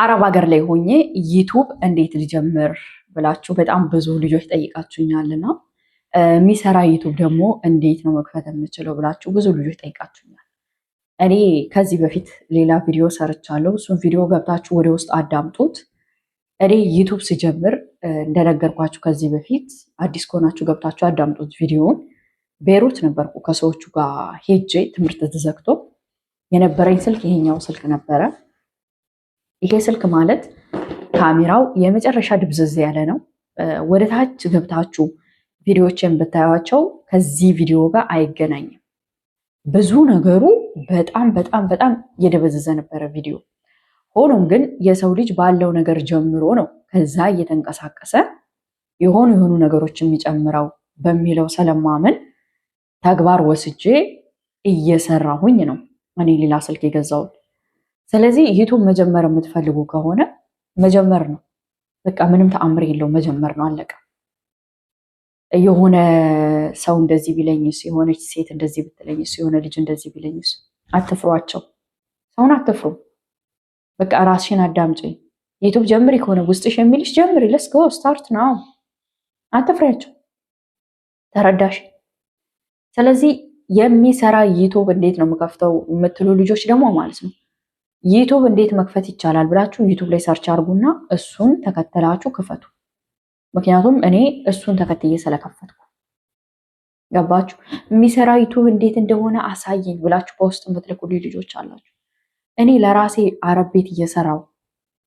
አረብ ሀገር ላይ ሆኜ ዩቱብ እንዴት ልጀምር ብላችሁ በጣም ብዙ ልጆች ጠይቃችሁኛልና የሚሰራ ዩቱብ ደግሞ እንዴት ነው መክፈት የምችለው ብላችሁ ብዙ ልጆች ጠይቃችሁኛል። እኔ ከዚህ በፊት ሌላ ቪዲዮ ሰርቻለሁ። እሱን ቪዲዮ ገብታችሁ ወደ ውስጥ አዳምጡት። እኔ ዩቱብ ስጀምር እንደነገርኳችሁ ከዚህ በፊት አዲስ ከሆናችሁ ገብታችሁ አዳምጡት ቪዲዮውን። ቤሩት ነበርኩ ከሰዎቹ ጋር ሄጄ ትምህርት ተዘግቶ የነበረኝ ስልክ ይሄኛው ስልክ ነበረ። ይሄ ስልክ ማለት ካሜራው የመጨረሻ ድብዝዝ ያለ ነው። ወደ ታች ገብታችሁ ቪዲዮዎችን ብታዩቸው ከዚህ ቪዲዮ ጋር አይገናኝም። ብዙ ነገሩ በጣም በጣም በጣም የደበዘዘ ነበረ ቪዲዮ። ሆኖም ግን የሰው ልጅ ባለው ነገር ጀምሮ ነው ከዛ እየተንቀሳቀሰ የሆኑ ነገሮች የሚጨምረው በሚለው ስለማመን ተግባር ወስጄ እየሰራሁኝ ነው እኔ ሌላ ስልክ የገዛሁት። ስለዚህ ዩቱብ መጀመር የምትፈልጉ ከሆነ መጀመር ነው። በቃ ምንም ተአምር የለው፣ መጀመር ነው፣ አለቀ። የሆነ ሰው እንደዚህ ቢለኝስ፣ የሆነች ሴት እንደዚህ ብትለኝስ፣ የሆነ ልጅ እንደዚህ ቢለኝስ፣ አትፍሯቸው። ሰውን አትፍሩ። በቃ ራስሽን አዳምጪ። ዩቱብ ጀምሪ ከሆነ ውስጥሽ የሚልሽ ጀምሪ። ለስ ጎ ስታርት ነው። አትፍሪያቸው። ተረዳሽ? ስለዚህ የሚሰራ ዩቱብ እንዴት ነው የምከፍተው የምትሉ ልጆች ደግሞ ማለት ነው ዩቱብ እንዴት መክፈት ይቻላል ብላችሁ ዩቱብ ላይ ሰርች አድርጉና እሱን ተከተላችሁ ክፈቱ። ምክንያቱም እኔ እሱን ተከትዬ ስለከፈትኩ ገባችሁ። የሚሰራ ዩቱብ እንዴት እንደሆነ አሳየኝ ብላችሁ በውስጥ የምትልኩልኝ ልጆች አላችሁ። እኔ ለራሴ አረብ ቤት እየሰራው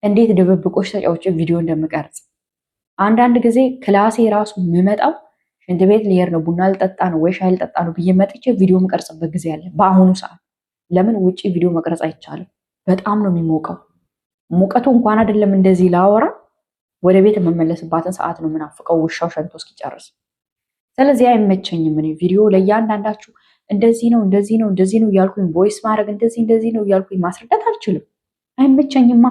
እንዴት ድብብቆች ተጫውቼ ቪዲዮ እንደምቀርጽ አንዳንድ ጊዜ ክላሴ ራሱ የምመጣው ሽንት ቤት ልሄድ ነው፣ ቡና ልጠጣ ነው ወይ ሻይ ልጠጣ ነው ብዬ መጥቼ ቪዲዮ የምቀርጽበት ጊዜ አለ። በአሁኑ ሰዓት ለምን ውጪ ቪዲዮ መቅረጽ አይቻልም? በጣም ነው የሚሞቀው። ሙቀቱ እንኳን አይደለም እንደዚህ ላወራ ወደ ቤት የምመለስባትን ሰዓት ነው የምናፍቀው፣ ውሻው ሸንቶ እስኪጨርስ። ስለዚህ አይመቸኝም። እኔ ቪዲዮ ለእያንዳንዳችሁ እንደዚህ ነው እንደዚህ ነው እንደዚህ ነው እያልኩኝ ቮይስ ማድረግ እንደዚህ ነው እያልኩኝ ማስረዳት አልችልም። አይመቸኝማ።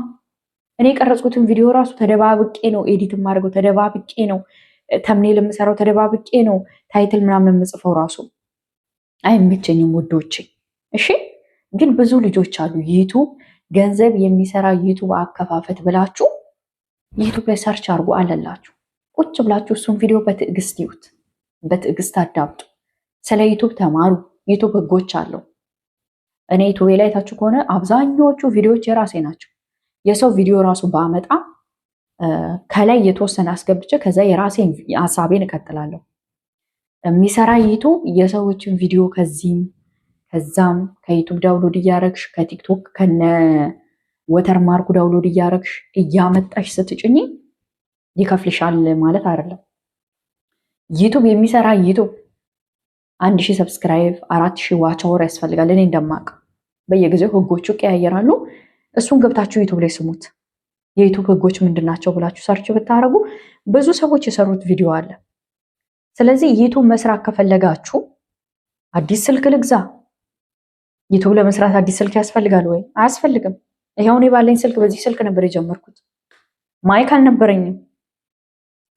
እኔ የቀረጽኩትን ቪዲዮ ራሱ ተደባብቄ ነው ኤዲት የማደርገው፣ ተደባብቄ ነው ተምኔል የምሰራው፣ ተደባብቄ ነው ታይትል ምናምን የምጽፈው። ራሱ አይመቸኝም ውዶቼ። እሺ፣ ግን ብዙ ልጆች አሉ ዩቱብ ገንዘብ የሚሰራ ዩቱብ አከፋፈት ብላችሁ ዩቱብ ላይ ሰርች አድርጉ አለላችሁ። ቁጭ ብላችሁ እሱን ቪዲዮ በትዕግስት ይዩት፣ በትዕግስት አዳምጡ፣ ስለ ዩቱብ ተማሩ። ዩቱብ ህጎች አለው። እኔ ዩቱብ ላይ ታችሁ ከሆነ አብዛኛዎቹ ቪዲዮዎች የራሴ ናቸው። የሰው ቪዲዮ ራሱ ባመጣ ከላይ የተወሰነ አስገብቼ ከዛ የራሴን ሀሳቤን እቀጥላለሁ። የሚሰራ ዩቱብ የሰዎችን ቪዲዮ ከዚህም ከዛም ከዩቱብ ዳውንሎድ እያረግሽ ከቲክቶክ ከነ ወተር ማርኩ ዳውንሎድ እያረግሽ እያመጣሽ ስትጭኝ ይከፍልሻል ማለት አይደለም። ዩቱብ የሚሰራ ዩቱብ 1000 ሰብስክራይብ 4000 ዋች አወር ያስፈልጋል። እኔ እንደማቅ በየጊዜው ህጎቹ ቀያየራሉ። እሱን ገብታችሁ ዩቱብ ላይ ስሙት። የዩቱብ ህጎች ምንድናቸው ብላችሁ ሰርች ብታረጉ ብዙ ሰዎች የሰሩት ቪዲዮ አለ። ስለዚህ ዩቱብ መስራት ከፈለጋችሁ አዲስ ስልክ ልግዛ። ዩቱብ ለመስራት አዲስ ስልክ ያስፈልጋል ወይ? አያስፈልግም። ይሄው እኔ ባለኝ ስልክ በዚህ ስልክ ነበር የጀመርኩት። ማይክ አልነበረኝም።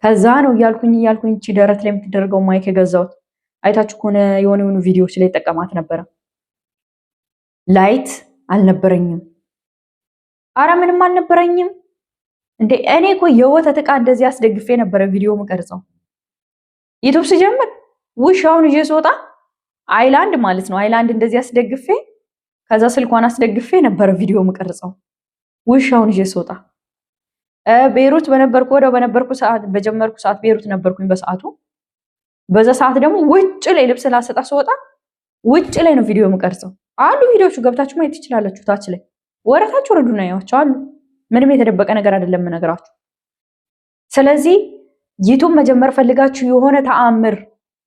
ከዛ ነው እያልኩኝ እቺ ደረት ላይ የምትደረገው ማይክ የገዛሁት። አይታችሁ ከሆነ የሆኑ ቪዲዮዎች ላይ ጠቀማት ነበረ። ላይት አልነበረኝም። አረ ምንም አልነበረኝም እንዴ! እኔ እኮ የወተት ዕቃ እንደዚህ አስደግፌ ነበረ ቪዲዮ የምቀርጸው ዩቱብ ስጀምር። ውሻውን ይዤ ስወጣ አይላንድ ማለት ነው፣ አይላንድ እንደዚህ አስደግፌ ከዛ ስልኳን አስደግፌ ነበረ ቪዲዮ የምቀርጸው ውሻውን ይዤ ስወጣ። ቤሩት በነበርኩ ሰዓት በጀመርኩ ሰዓት ቤሩት ነበርኩኝ በሰዓቱ። በዛ ሰዓት ደግሞ ውጭ ላይ ልብስ ላሰጣ ስወጣ ውጭ ላይ ነው ቪዲዮ የምቀርጸው። አሉ ቪዲዮቹ ገብታችሁ ማየት ትችላላችሁ። ታች ላይ ወረታችሁ ረዱና ያዋቸው አሉ። ምንም የተደበቀ ነገር አይደለም የምነግራችሁ። ስለዚህ ዩቱብ መጀመር ፈልጋችሁ የሆነ ተአምር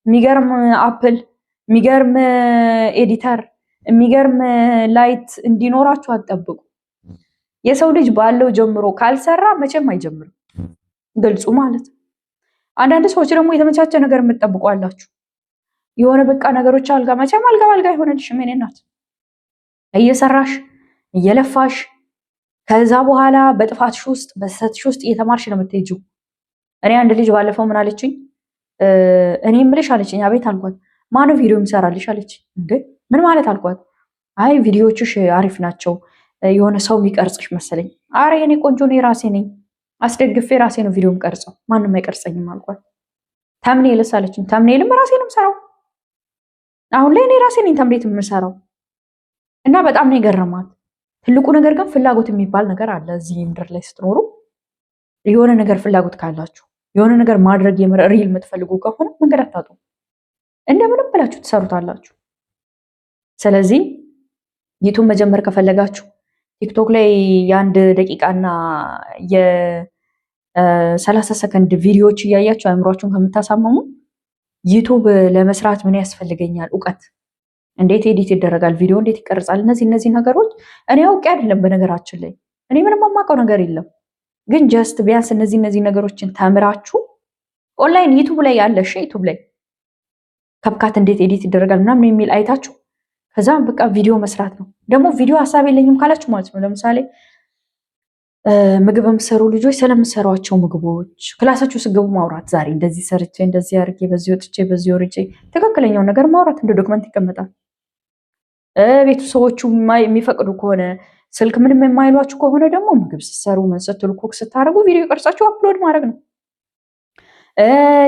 የሚገርም አፕል የሚገርም ኤዲተር የሚገርም ላይት እንዲኖራችሁ አትጠብቁ። የሰው ልጅ ባለው ጀምሮ ካልሰራ መቼም አይጀምርም፣ ግልጹ ማለት ነው። አንዳንድ ሰዎች ደግሞ የተመቻቸ ነገር የምትጠብቁ አላችሁ። የሆነ በቃ ነገሮች መቼም አልጋ ባልጋ አይሆንልሽም። የእኔ እናት እየሰራሽ እየለፋሽ ከዛ በኋላ በጥፋትሽ ውስጥ በስተትሽ ውስጥ እየተማርሽ ነው የምትሄጂው። እኔ አንድ ልጅ ባለፈው ምን አለችኝ? እኔ የምልሽ አለችኝ። አቤት አልኳት። ማነው ቪዲዮ የሚሰራልሽ አለች። እንዴ ምን ማለት አልኳት። አይ ቪዲዮዎችሽ አሪፍ ናቸው የሆነ ሰው የሚቀርጽሽ መሰለኝ አረ የኔ ቆንጆ እኔ ራሴ ነኝ አስደግፌ ራሴ ነው ቪዲዮም ቀርጸው፣ ማንም አይቀርጸኝም አልኳት። ተምኔልስ አለችኝ። ተምኔልም ራሴ ነው የምሰራው። አሁን ላይ እኔ ራሴ ነኝ ተምኔት የምሰራው እና በጣም ነው የገረማት። ትልቁ ነገር ግን ፍላጎት የሚባል ነገር አለ። እዚህ ምድር ላይ ስትኖሩ የሆነ ነገር ፍላጎት ካላችሁ የሆነ ነገር ማድረግ ሪል የምትፈልጉ ከሆነ መንገድ አታጡ፣ እንደምንም ብላችሁ ትሰሩታላችሁ። ስለዚህ ዩቱብ መጀመር ከፈለጋችሁ ቲክቶክ ላይ የአንድ ደቂቃና የ30 ሰከንድ ቪዲዮዎች እያያችሁ አእምሯችሁን ከምታሳመሙ ዩቱብ ለመስራት ምን ያስፈልገኛል? እውቀት፣ እንዴት ኤዲት ይደረጋል፣ ቪዲዮ እንዴት ይቀርጻል፣ እነዚህ ነገሮች እኔ አውቄ አይደለም። በነገራችን ላይ እኔ ምንም የማውቀው ነገር የለም። ግን ጀስት ቢያንስ እነዚህ ነገሮችን ተምራችሁ ኦንላይን ዩቱብ ላይ ያለ ዩቱብ ላይ ከብካት እንዴት ኤዲት ይደረጋል ምናምን የሚል አይታችሁ ከዛ በቃ ቪዲዮ መስራት ነው። ደግሞ ቪዲዮ ሀሳብ የለኝም ካላችሁ ማለት ነው። ለምሳሌ ምግብ የምትሰሩ ልጆች ስለምትሰሯቸው ምግቦች ክላሳችሁ ስገቡ ማውራት፣ ዛሬ እንደዚህ ሰርቼ እንደዚህ አድርጌ በዚህ ወጥቼ በዚህ ወርጄ ትክክለኛውን ነገር ማውራት እንደ ዶክመንት ይቀመጣል። ቤቱ ሰዎቹ የሚፈቅዱ ከሆነ ስልክ ምንም የማይሏችሁ ከሆነ ደግሞ ምግብ ስትሰሩ ምን ስትሉ ኩክ ስታደርጉ ቪዲዮ ቀርጻችሁ አፕሎድ ማድረግ ነው።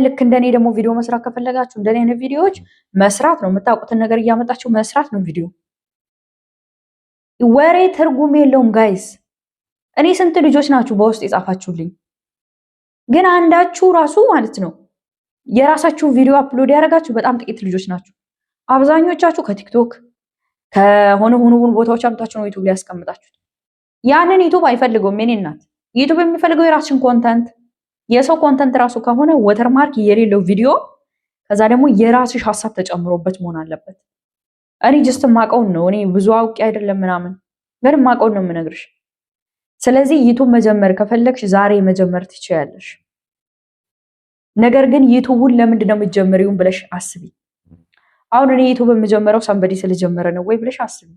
ልክ እንደኔ ደግሞ ቪዲዮ መስራት ከፈለጋችሁ እንደኔ አይነት ቪዲዮዎች መስራት ነው። የምታውቁትን ነገር እያመጣችሁ መስራት ነው ቪዲዮ። ወሬ ትርጉም የለውም ጋይስ። እኔ ስንት ልጆች ናችሁ በውስጥ የጻፋችሁልኝ፣ ግን አንዳችሁ ራሱ ማለት ነው የራሳችሁን ቪዲዮ አፕሎድ ያደረጋችሁ በጣም ጥቂት ልጆች ናችሁ። አብዛኞቻችሁ ከቲክቶክ ከሆነ ቦታዎች አምጣችሁ ነው ዩቱብ ላይ ያስቀምጣችሁት። ያንን ዩቱብ አይፈልገውም። የኔ እናት ዩቱብ የሚፈልገው የራስሽን ኮንተንት፣ የሰው ኮንተንት ራሱ ከሆነ ወተርማርክ የሌለው ቪዲዮ፣ ከዛ ደግሞ የራስሽ ሀሳብ ተጨምሮበት መሆን አለበት። እኔ ጀስት ማቀውን ነው፣ እኔ ብዙ አውቄ አይደለም ምናምን፣ ግን ማቀውን ነው የምነግርሽ። ስለዚህ ዩቱብ መጀመር ከፈለግሽ ዛሬ መጀመር ትችያለሽ። ነገር ግን ዩቱቡን ለምንድን ነው የምትጀምሪውን ብለሽ አስቢ። አሁን እኔ ዩቱብ የምጀምረው ሰንበዲ ስለጀመረ ነው ወይ ብለሽ አስቢ።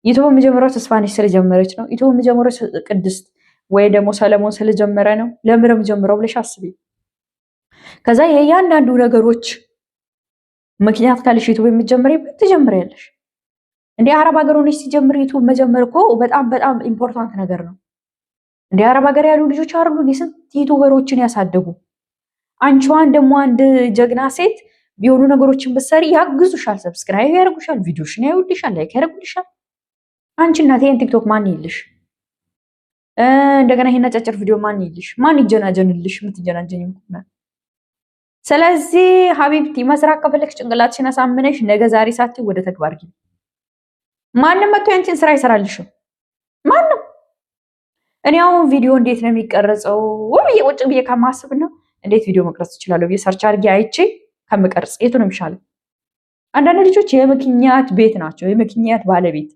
ዩቱብ የምጀምረው ተስፋነሽ ስለጀመረች ነው? ዩቱብ የምጀምረው ቅድስት ወይ ደግሞ ሰለሞን ስለጀመረ ነው? ለምን የምጀምረው ብለሽ አስቢ። ከዛ የእያንዳንዱ ነገሮች ምክንያት ካለሽ ዩቱብ የምትጀምሪበት ትጀምሪያለሽ። እንደ አረብ ሀገር ሆነሽ ሲጀምር ዩቱብ መጀመር እኮ በጣም በጣም ኢምፖርታንት ነገር ነው። እንደ አረብ ሀገር ያሉ ልጆች አሉ የስንት ዩቱበሮችን ያሳደጉ። አንቺዋን ደግሞ አንድ ጀግና ሴት ቢሆኑ ነገሮችን ብትሰሪ ያግዙሻል፣ ሰብስክራይብ ያደርጉሻል፣ ቪዲዮሽን ያዩልሻል፣ ላይክ ያደርጉልሻል። አንቺ እናት ይሄን ቲክቶክ ማን ይልሽ? እንደገና ይሄን አጫጭር ቪዲዮ ማን ይልሽ? ማን ይጀናጀንልሽ? የምትጀናጀኝ እንኳን። ስለዚህ ሀቢብቲ መስራት ከፈለግሽ ጭንቅላትሽን አሳምነሽ ነገ ዛሬ ሳትይ ወደ ተግባር ግቢ። ማንም መጥቶ ያንቺን ስራ አይሰራልሽም። ማንም። እኔ አሁን ቪዲዮ እንዴት ነው የሚቀረጸው ብዬ ቁጭ ብዬ ከማስብና እንዴት ቪዲዮ መቅረጽ እችላለሁ ብዬ ሰርች አድርጌ አይቼ ከምቀርጽ የቱ ነው የሚሻለው? አንዳንድ ልጆች የምክንያት ቤት ናቸው፣ የምክንያት ባለቤት።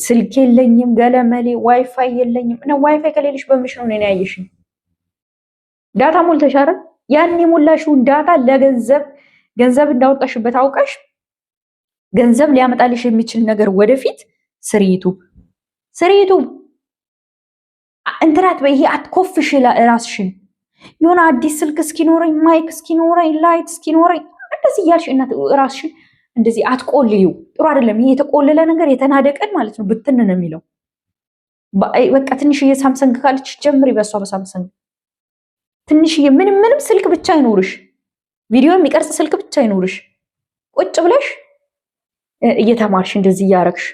ስልክ የለኝም ገለመሌ፣ ዋይፋይ የለኝም። እና ዋይፋይ ከሌለሽ በምሽ ነው እኔን ያየሽኝ? ዳታ ሞልተሻል። ያን የሞላሽውን ዳታ ገንዘብ እንዳወጣሽበት አውቀሽ ገንዘብ ሊያመጣልሽ የሚችል ነገር ወደፊት ስሪ። ዩቱብ እንትራት በይሄ አትኮፍሽ ራስሽን። የሆነ አዲስ ስልክ እስኪኖረኝ፣ ማይክ እስኪኖረኝ፣ ላይት እስኪኖረኝ እንደዚህ እያልሽ እናት ራስሽን እንደዚህ አትቆልዩ። ጥሩ አይደለም። ይሄ የተቆለለ ነገር የተናደቀን ማለት ነው ብትን ነው የሚለው። በቃ ትንሽዬ ሳምሰንግ ካለች ጀምሪ፣ በሷ በሳምሰንግ ትንሽዬ ምንም ስልክ ብቻ አይኖርሽ፣ ቪዲዮ የሚቀርጽ ስልክ ብቻ አይኖርሽ። ቁጭ ብለሽ እየተማርሽ እንደዚህ እያረግሽ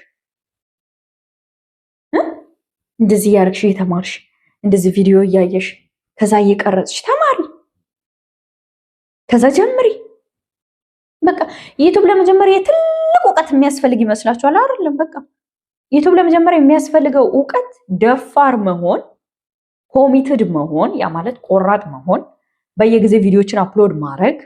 እየተማርሽ እንደዚህ ቪዲዮ እያየሽ ከዛ እየቀረጽሽ ተማሪ፣ ከዛ ጀምሪ። በቃ ዩቱብ ለመጀመሪያ የትልቅ እውቀት የሚያስፈልግ ይመስላችኋል? አይደለም። በቃ ዩቱብ ለመጀመሪያ የሚያስፈልገው እውቀት ደፋር መሆን፣ ኮሚትድ መሆን፣ ያ ማለት ቆራጥ መሆን፣ በየጊዜ ቪዲዮችን አፕሎድ ማድረግ።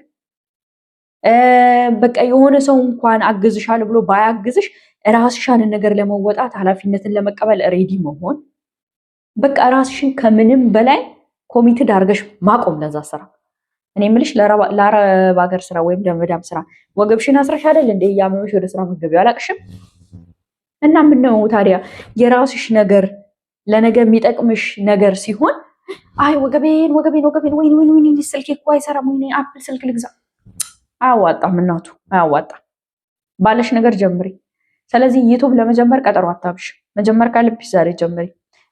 በቃ የሆነ ሰው እንኳን አግዝሻል ብሎ ባያግዝሽ ራስሽን ነገር ለመወጣት ኃላፊነትን ለመቀበል ሬዲ መሆን። በቃ ራስሽን ከምንም በላይ ኮሚትድ አድርገሽ ማቆም ለዛ ስራ። እኔ የምልሽ ለአረብ ሀገር ስራ ወይም ለመዳም ስራ ወገብሽን አስረሽ አይደል እንደ ያመመሽ ወደ ስራ መገቢያው አላቅሽም? እና ምን ነው ታዲያ የራስሽ ነገር ለነገ የሚጠቅምሽ ነገር ሲሆን አይ ወገቤን ወይኔ ስልኬ እኮ አይሰራም፣ ወይኔ አፕል ስልክ ልግዛ። አያዋጣም እናቱ፣ አያዋጣም። ባለሽ ነገር ጀምሪ። ስለዚህ ዩቱብ ለመጀመር ቀጠሮ አታብሽ። መጀመር ካለብሽ ዛሬ ጀምሪ።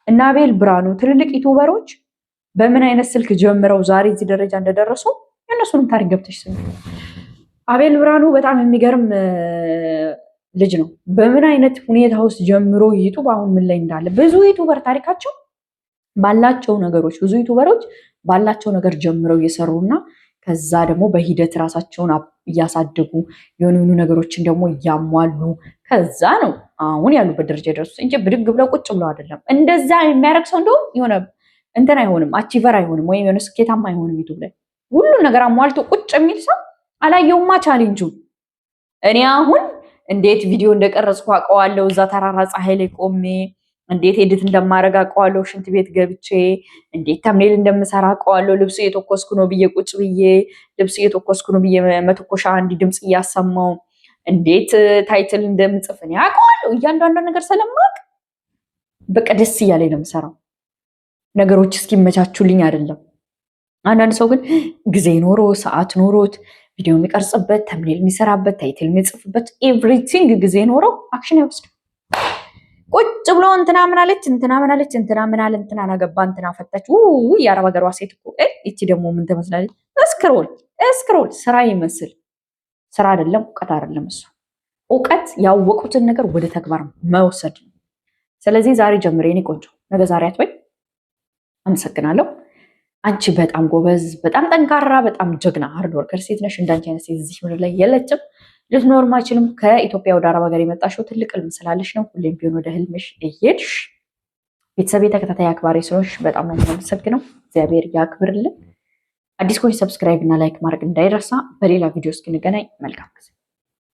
እና አቤል ብርሃኑ ትልልቅ ዩቲዩበሮች በምን አይነት ስልክ ጀምረው ዛሬ እዚህ ደረጃ እንደደረሱ የእነሱንም ታሪክ ገብተሽ ስሚ። አቤል ብርሃኑ በጣም የሚገርም ልጅ ነው። በምን አይነት ሁኔታ ውስጥ ጀምሮ ዩቲዩብ አሁን ምን ላይ እንዳለ ብዙ ዩቲዩበር ታሪካቸው ባላቸው ነገሮች ብዙ ዩቲዩበሮች ባላቸው ነገር ጀምረው እየሰሩና ከዛ ደግሞ በሂደት ራሳቸውን እያሳደጉ የሆኑ ነገሮችን ደግሞ እያሟሉ ከዛ ነው አሁን ያሉበት ደረጃ የደረሱት እንጂ ብድግ ብለው ቁጭ ብለው አይደለም። እንደዛ የሚያደርግ ሰው እንደውም የሆነ እንትን አይሆንም፣ አቺቨር አይሆንም፣ ወይም የሆነ ስኬታማ አይሆንም። ዩቲዩብ ላይ ሁሉን ነገር አሟልቶ ቁጭ የሚል ሰው አላየውማ ቻሌንጁ። እኔ አሁን እንዴት ቪዲዮ እንደቀረጽኩ አውቀዋለሁ። እዛ ተራራ ፀሐይ ላይ ቆሜ እንዴት ኤዲት እንደማደርግ አውቀዋለሁ። ሽንት ቤት ገብቼ እንዴት ተምኔል እንደምሰራ አውቀዋለሁ። ልብስ እየተኮስኩ ነው ብዬ ቁጭ ብዬ ልብስ እየተኮስኩ ነው ብዬ መተኮሻ እንዲህ ድምፅ እያሰማው እንዴት ታይትል እንደምጽፍ እኔ አውቀዋለሁ። እያንዳንዱ ነገር ስለማውቅ በቃ ደስ እያለኝ ነው የምሰራው። ነገሮች እስኪመቻቹልኝ አይደለም። አንዳንድ ሰው ግን ጊዜ ኖሮ ሰዓት ኖሮት ቪዲዮ የሚቀርጽበት ተምኔል የሚሰራበት ታይትል የሚጽፍበት ኤቭሪቲንግ ጊዜ ኖረው አክሽን አይወስድም። ቁጭ ብሎ እንትና ምን አለች እንትና ምን አለች እንትና ምን አለ እንትና ናገባ እንትና ፈታች የአረብ ሀገሯ ሴት እኮ እቺ ደግሞ ምን ትመስላለች? እስክሮል ስራ ይመስል ስራ አይደለም፣ እውቀት አይደለም። እሱ እውቀት ያወቁትን ነገር ወደ ተግባር መውሰድ ነው። ስለዚህ ዛሬ ጀምሬ እኔ ቆንጆ ነገ ዛሬ አትበይ። አመሰግናለሁ። አንቺ በጣም ጎበዝ፣ በጣም ጠንካራ፣ በጣም ጀግና ሃርድ ወርከር ሴት ነሽ። እንዳንቺ አይነት ሴት እዚህ ምድር ላይ የለችም። ልትኖርም አይችልም። ከኢትዮጵያ ወደ አረብ ሀገር የመጣሽው ትልቅ ህልም ስላለሽ ነው። ሁሌም ቢሆን ወደ ህልምሽ እየሄድሽ ቤተሰቤ ተከታታይ አክባሪ ስለሆንሽ በጣም ነው የማመሰግነው። እግዚአብሔር ያክብርልን። አዲስ ኮች ሰብስክራይብ እና ላይክ ማድረግ እንዳይረሳ። በሌላ ቪዲዮ እስክንገናኝ መልካም ጊዜ